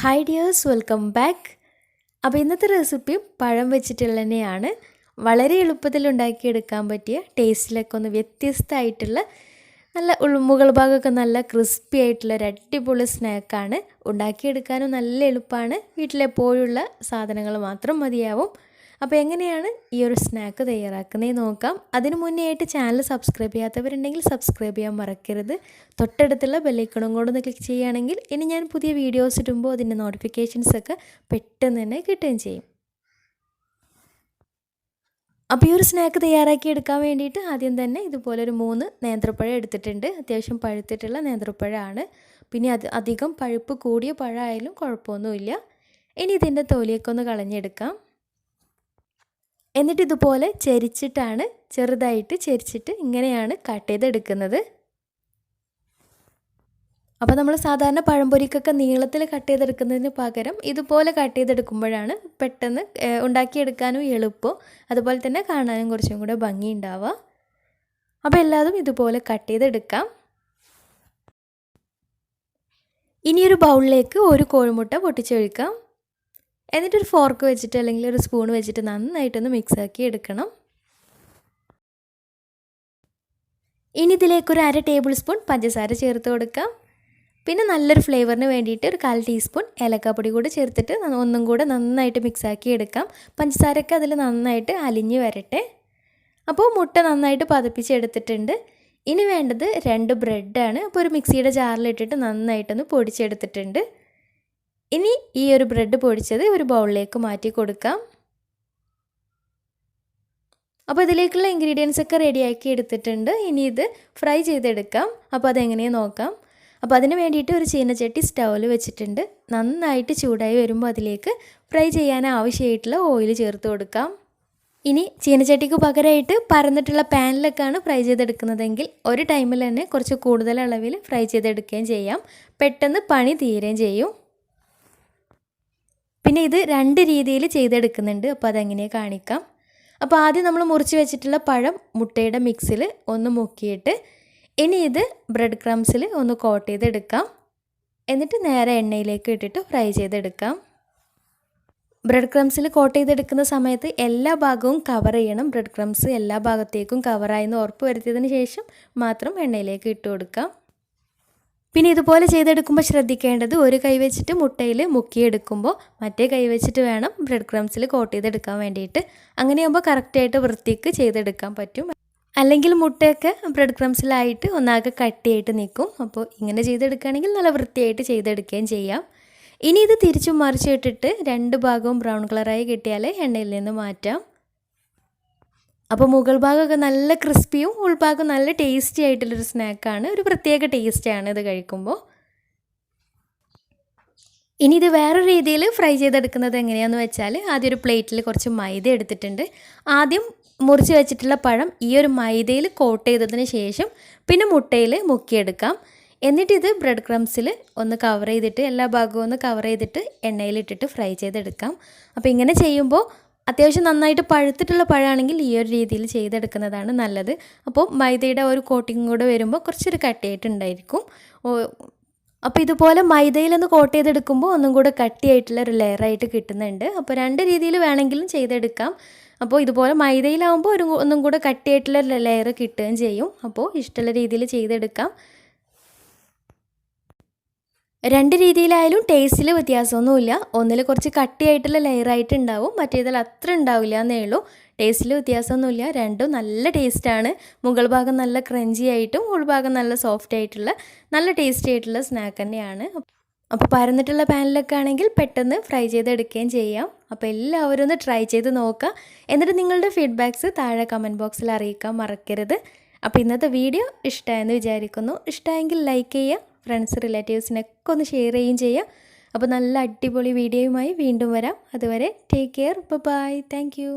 Hi dears, welcome back. അപ്പോൾ ഇന്നത്തെ recipe പഴം വെച്ചിട്ടുള്ള തന്നെയാണ്. വളരെ എളുപ്പത്തിൽ ഉണ്ടാക്കിയെടുക്കാൻ പറ്റിയ ടേസ്റ്റിലൊക്കെ ഒന്ന് വ്യത്യസ്തമായിട്ടുള്ള നല്ല മുകൾ ഭാഗമൊക്കെ നല്ല ക്രിസ്പി ആയിട്ടുള്ള ഒരു അടിപൊളി സ്നാക്കാണ്. ഉണ്ടാക്കിയെടുക്കാനും നല്ല എളുപ്പമാണ്. വീട്ടിലെപ്പോഴുള്ള സാധനങ്ങൾ മാത്രം മതിയാവും. അപ്പോൾ എങ്ങനെയാണ് ഈ ഒരു സ്നാക്ക് തയ്യാറാക്കുന്നത് നോക്കാം. അതിനു മുന്നേ ആയിട്ട് ചാനൽ സബ്സ്ക്രൈബ് ചെയ്യാത്തവരുണ്ടെങ്കിൽ സബ്സ്ക്രൈബ് ചെയ്യാൻ മറക്കരുത്. തൊട്ടടുത്തുള്ള ബെല്ലൈക്കണും കൂടെ ഒന്ന് ക്ലിക്ക് ചെയ്യുകയാണെങ്കിൽ ഇനി ഞാൻ പുതിയ വീഡിയോസ് ഇടുമ്പോൾ അതിൻ്റെ നോട്ടിഫിക്കേഷൻസൊക്കെ പെട്ടെന്ന് തന്നെ കിട്ടുകയും ചെയ്യും. അപ്പോൾ ഈ ഒരു സ്നാക്ക് തയ്യാറാക്കി എടുക്കാൻ വേണ്ടിയിട്ട് ആദ്യം തന്നെ ഇതുപോലൊരു 3 നേന്ത്രപ്പഴം എടുത്തിട്ടുണ്ട്. അത്യാവശ്യം പഴുത്തിട്ടുള്ള നേന്ത്രപ്പഴമാണ്. പിന്നെ അധികം പഴുപ്പ് കൂടിയ പഴമായാലും കുഴപ്പമൊന്നുമില്ല. ഇനി ഇതിൻ്റെ തൊലിയൊക്കെ ഒന്ന് കളഞ്ഞെടുക്കാം. എന്നിട്ട് ഇതുപോലെ ചെരിച്ചിട്ടാണ് ചെറുതായിട്ട് ചെരിച്ചിട്ട് ഇങ്ങനെയാണ് കട്ട് ചെയ്തെടുക്കുന്നത്. അപ്പോൾ നമ്മൾ സാധാരണ പഴംപൊരിക്കൊക്കെ നീളത്തിൽ കട്ട് ചെയ്തെടുക്കുന്നതിന് പകരം ഇതുപോലെ കട്ട് ചെയ്തെടുക്കുമ്പോഴാണ് പെട്ടെന്ന് ഉണ്ടാക്കിയെടുക്കാനും എളുപ്പം, അതുപോലെ തന്നെ കാണാനും കുറച്ചും കൂടെ ഭംഗി ഉണ്ടാവുക. അപ്പോൾ എല്ലാതും ഇതുപോലെ കട്ട് ചെയ്തെടുക്കാം. ഇനിയൊരു ബൗളിലേക്ക് ഒരു കോഴിമുട്ട പൊട്ടിച്ചൊഴിക്കാം. എന്നിട്ടൊരു ഫോർക്ക് വെച്ചിട്ട് അല്ലെങ്കിൽ ഒരു സ്പൂൺ വെച്ചിട്ട് നന്നായിട്ടൊന്ന് മിക്സാക്കി എടുക്കണം. ഇനി ഇതിലേക്കൊരു 1/2 ടേബിൾ സ്പൂൺ പഞ്ചസാര ചേർത്ത് കൊടുക്കാം. പിന്നെ നല്ലൊരു ഫ്ലേവറിന് വേണ്ടിയിട്ട് ഒരു 1/4 ടീസ്പൂൺ ഏലക്കാപ്പൊടി കൂടി ചേർത്തിട്ട് ഒന്നും കൂടെ നന്നായിട്ട് മിക്സാക്കി എടുക്കാം. പഞ്ചസാരയൊക്കെ അതിൽ നന്നായിട്ട് അലിഞ്ഞ് വരട്ടെ. അപ്പോൾ മുട്ട നന്നായിട്ട് പതപ്പിച്ചെടുത്തിട്ടുണ്ട്. ഇനി വേണ്ടത് 2 ബ്രെഡാണ്. അപ്പോൾ ഒരു മിക്സിയുടെ ജാറിലിട്ടിട്ട് നന്നായിട്ടൊന്ന് പൊടിച്ചെടുത്തിട്ടുണ്ട്. ഇനി ഈ ഒരു ബ്രെഡ് പൊടിച്ചത് ഒരു ബൗളിലേക്ക് മാറ്റി കൊടുക്കാം. അപ്പോൾ ഇതിലേക്കുള്ള ഇൻഗ്രീഡിയൻസ് ഒക്കെ റെഡിയാക്കി എടുത്തിട്ടുണ്ട്. ഇനി ഇത് ഫ്രൈ ചെയ്തെടുക്കാം. അപ്പോൾ അതെങ്ങനെയാണ് നോക്കാം. അപ്പോൾ അതിന് വേണ്ടിയിട്ട് ഒരു ചീനച്ചട്ടി സ്റ്റൗവിൽ വെച്ചിട്ടുണ്ട്. നന്നായിട്ട് ചൂടായി വരുമ്പോൾ അതിലേക്ക് ഫ്രൈ ചെയ്യാൻ ആവശ്യമായിട്ടുള്ള ഓയിൽ ചേർത്ത് കൊടുക്കാം. ഇനി ചീനച്ചട്ടിക്ക് പകരമായിട്ട് പരന്നിട്ടുള്ള പാനിലൊക്കെയാണ് ഫ്രൈ ചെയ്തെടുക്കുന്നതെങ്കിൽ ഒരു ടൈമിൽ തന്നെ കുറച്ച് കൂടുതൽ അളവിൽ ഫ്രൈ ചെയ്തെടുക്കുകയും ചെയ്യാം. പെട്ടെന്ന് പണി തീരുകയും ചെയ്യും. പിന്നെ ഇത് 2 രീതിയിൽ ചെയ്തെടുക്കുന്നുണ്ട്. അപ്പോൾ അതെങ്ങനെ കാണിക്കാം. അപ്പോൾ ആദ്യം നമ്മൾ മുറിച്ച് വെച്ചിട്ടുള്ള പഴം മുട്ടയുടെ മിക്സിൽ ഒന്ന് മുക്കിയിട്ട് ഇനി ഇത് ബ്രെഡ് ക്രംസിൽ ഒന്ന് കോട്ട് ചെയ്തെടുക്കാം. എന്നിട്ട് നേരെ എണ്ണയിലേക്ക് ഇട്ടിട്ട് ഫ്രൈ ചെയ്തെടുക്കാം. ബ്രെഡ് ക്രംസിൽ കോട്ട് ചെയ്തെടുക്കുന്ന സമയത്ത് എല്ലാ ഭാഗവും കവർ ചെയ്യണം. ബ്രെഡ് ക്രംസ് എല്ലാ ഭാഗത്തേക്കും കവറായെന്ന് ഉറപ്പ് വരുത്തിയതിന് ശേഷം മാത്രം എണ്ണയിലേക്ക് ഇട്ട് കൊടുക്കാം. പിന്നെ ഇതുപോലെ ചെയ്തെടുക്കുമ്പോൾ ശ്രദ്ധിക്കേണ്ടത് ഒരു കൈ വെച്ചിട്ട് മുട്ടയിൽ മുക്കിയെടുക്കുമ്പോൾ മറ്റേ കൈ വെച്ചിട്ട് വേണം ബ്രെഡ് ക്രംസിൽ കോട്ട് ചെയ്തെടുക്കാൻ വേണ്ടിയിട്ട്. അങ്ങനെയാകുമ്പോൾ കറക്റ്റായിട്ട് വൃത്തിക്ക് ചെയ്തെടുക്കാൻ പറ്റും. അല്ലെങ്കിൽ മുട്ടയൊക്കെ ബ്രെഡ് ക്രംസിലായിട്ട് ഒന്നാകെ കട്ടിയായിട്ട് നിൽക്കും. അപ്പോൾ ഇങ്ങനെ ചെയ്തെടുക്കുകയാണെങ്കിൽ നല്ല വൃത്തിയായിട്ട് ചെയ്തെടുക്കുകയും ചെയ്യാം. ഇനി ഇത് തിരിച്ചും മറിച്ചിട്ടിട്ട് 2 ഭാഗവും ബ്രൗൺ കളറായി കിട്ടിയാൽ എണ്ണയിൽ നിന്ന് മാറ്റാം. അപ്പോൾ മുകൾ ഭാഗമൊക്കെ നല്ല ക്രിസ്പിയും ഉൾഭാഗം നല്ല ടേസ്റ്റി ആയിട്ടുള്ളൊരു സ്നാക്കാണ്. ഒരു പ്രത്യേക ടേസ്റ്റാണ് ഇത് കഴിക്കുമ്പോൾ. ഇനി ഇത് വേറെ രീതിയിൽ ഫ്രൈ ചെയ്തെടുക്കുന്നത് എങ്ങനെയാണെന്ന് വെച്ചാൽ ആദ്യം ഒരു പ്ലേറ്റിൽ കുറച്ച് മൈദ എടുത്തിട്ടുണ്ട്. ആദ്യം മുറിച്ച് വെച്ചിട്ടുള്ള പഴം ഈ ഒരു മൈദയിൽ കോട്ട് ചെയ്തതിന് ശേഷം പിന്നെ മുട്ടയിൽ മുക്കിയെടുക്കാം. എന്നിട്ട് ഇത് ബ്രെഡ് ക്രംസിൽ ഒന്ന് കവർ ചെയ്തിട്ട് എല്ലാ ഭാഗവും ഒന്ന് കവർ ചെയ്തിട്ട് എണ്ണയിലിട്ടിട്ട് ഫ്രൈ ചെയ്തെടുക്കാം. അപ്പോൾ ഇങ്ങനെ ചെയ്യുമ്പോൾ അത്യാവശ്യം നന്നായിട്ട് പഴുത്തിട്ടുള്ള പഴമാണെങ്കിൽ ഈ ഒരു രീതിയിൽ ചെയ്തെടുക്കുന്നതാണ് നല്ലത്. അപ്പോൾ മൈദയുടെ ഒരു കോട്ടിങ് കൂടെ വരുമ്പോൾ കുറച്ചൊരു കട്ടിയായിട്ടുണ്ടായിരിക്കും. അപ്പോൾ ഇതുപോലെ മൈദയിലൊന്ന് കോട്ട് ചെയ്തെടുക്കുമ്പോൾ ഒന്നും കൂടെ കട്ടിയായിട്ടുള്ള ഒരു ലെയറായിട്ട് കിട്ടുന്നുണ്ട്. അപ്പോൾ 2 രീതിയിൽ വേണമെങ്കിലും ചെയ്തെടുക്കാം. അപ്പോൾ ഇതുപോലെ മൈദയിലാവുമ്പോൾ ഒന്നും കൂടെ കട്ടിയായിട്ടുള്ള ലെയർ കിട്ടുകയും ചെയ്യും. അപ്പോൾ ഇഷ്ടമുള്ള രീതിയിൽ ചെയ്തെടുക്കാം. 2 രീതിയിലായാലും ടേസ്റ്റിൽ വ്യത്യാസമൊന്നുമില്ല. ഒന്നിൽ കുറച്ച് കട്ടിയായിട്ടുള്ള ലെയറായിട്ട് ഉണ്ടാവും, മറ്റേതിൽ അത്ര ഉണ്ടാവില്ല എന്നേ ഉള്ളൂ. ടേസ്റ്റിൽ വ്യത്യാസമൊന്നുമില്ല. രണ്ടും നല്ല ടേസ്റ്റാണ്. മുകൾ ഭാഗം നല്ല ക്രഞ്ചി ആയിട്ടും ഉൾഭാഗം നല്ല സോഫ്റ്റ് ആയിട്ടുള്ള നല്ല ടേസ്റ്റി ആയിട്ടുള്ള സ്നാക്ക് തന്നെയാണ്. അപ്പോൾ പരന്നിട്ടുള്ള പാനിലൊക്കെ ആണെങ്കിൽ പെട്ടെന്ന് ഫ്രൈ ചെയ്തെടുക്കുകയും ചെയ്യാം. അപ്പോൾ എല്ലാവരും ഒന്ന് ട്രൈ ചെയ്ത് നോക്കുക. എന്നിട്ട് നിങ്ങളുടെ ഫീഡ്ബാക്ക്സ് താഴെ കമൻറ്റ് ബോക്സിൽ അറിയിക്കാൻ മറക്കരുത്. അപ്പോൾ ഇന്നത്തെ വീഡിയോ ഇഷ്ടമായെന്ന് വിചാരിക്കുന്നു. ഇഷ്ടമായെങ്കിൽ ലൈക്ക് ചെയ്യുക. ഫ്രണ്ട്സ് റിലേറ്റീവ്സിനൊക്കെ ഒന്ന് ഷെയർ ചെയ്യുകയും ചെയ്യാം. അപ്പോൾ നല്ല അടിപൊളി വീഡിയോയുമായി വീണ്ടും വരാം. അതുവരെ take care. Bye. Thank U.